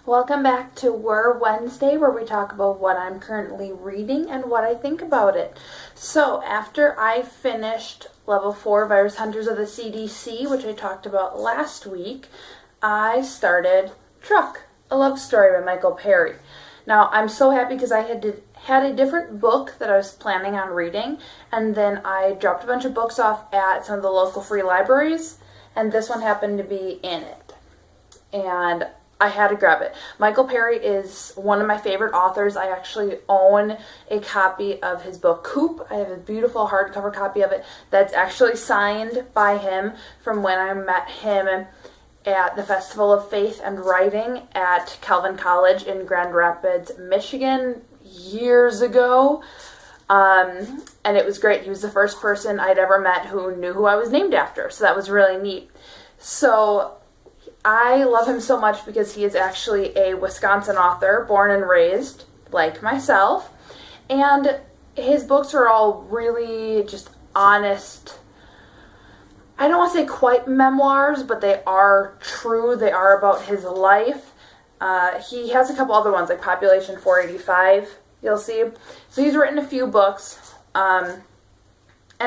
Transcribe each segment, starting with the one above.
Welcome back to WIR Wednesday, where we talk about what I'm currently reading and what I think about it. So, after I finished Level 4 Virus Hunters of the CDC, which I talked about last week, I started Truck, a love story by Michael Perry. Now, I'm so happy because I had a different book that I was planning on reading, and then I dropped a bunch of books off at some of the local free libraries, and this one happened to be in it. And I had to grab it. Michael Perry is one of my favorite authors. I actually own a copy of his book, Coop. I have a beautiful hardcover copy of it that's actually signed by him from when I met him at the Festival of Faith and Writing at Calvin College in Grand Rapids, Michigan, years ago. And it was great. He was the first person I'd ever met who knew who I was named after, so that was really neat. So I love him so much because he is actually a Wisconsin author, born and raised, like myself, and his books are all really just honest. I don't want to say quite memoirs, but they are true. They are about his life. He has a couple other ones, like Population 485, you'll see. So he's written a few books, and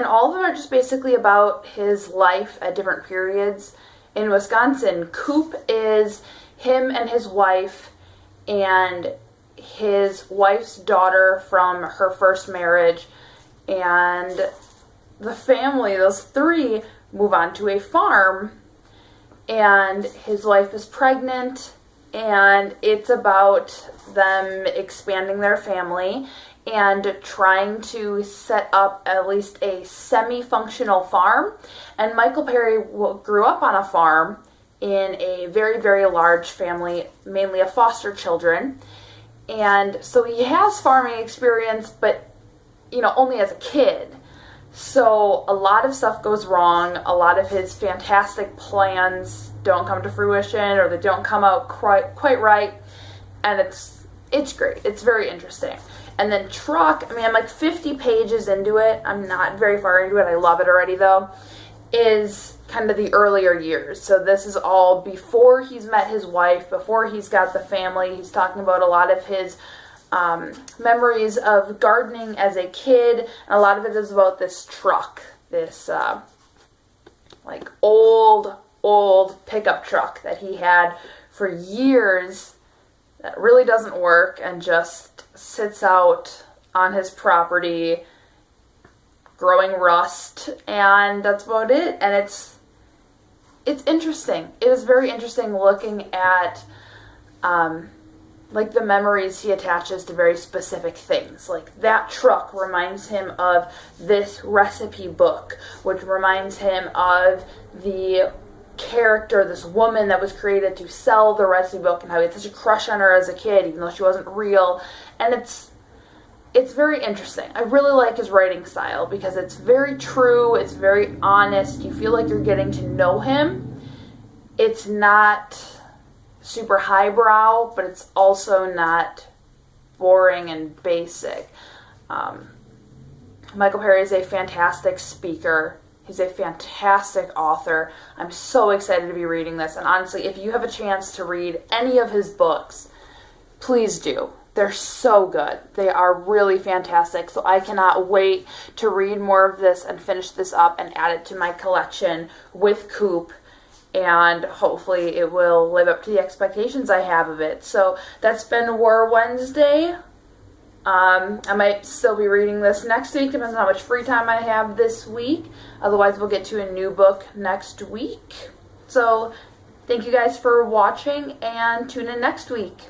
all of them are just basically about his life at different periods in Wisconsin. Coop is him and his wife and his wife's daughter from her first marriage, and the family, those three, move on to a farm, and his wife is pregnant, and it's about them expanding their family and trying to set up at least a semi-functional farm. And Michael Perry grew up on a farm in a very, very large family, mainly of foster children. And so he has farming experience, but, only as a kid. So a lot of stuff goes wrong. A lot of his fantastic plans don't come to fruition, or they don't come out quite right. And it's great. It's very interesting. And then Truck, I'm like 50 pages into it. I'm not very far into it. I love it already, though. Is kind of the earlier years. So this is all before he's met his wife, before he's got the family. He's talking about a lot of his memories of gardening as a kid. And a lot of it is about this truck, this old pickup truck that he had for years that really doesn't work and just sits out on his property growing rust, and that's about it. And it's interesting. It was very interesting looking at the memories he attaches to very specific things. Like that truck reminds him of this recipe book, which reminds him of the character, this woman that was created to sell the recipe book, and how he had such a crush on her as a kid, even though she wasn't real. And it's very interesting. I really like his writing style because it's very true, it's very honest. You feel like you're getting to know him. It's not super highbrow, but it's also not boring and basic. Michael Perry is a fantastic speaker. He's a fantastic author. I'm so excited to be reading this. And honestly, if you have a chance to read any of his books, please do. They're so good. They are really fantastic. So I cannot wait to read more of this and finish this up and add it to my collection with Coop. And hopefully it will live up to the expectations I have of it. So that's been WIR Wednesday. I might still be reading this next week, depends on how much free time I have this week. Otherwise, we'll get to a new book next week. So, thank you guys for watching, and tune in next week.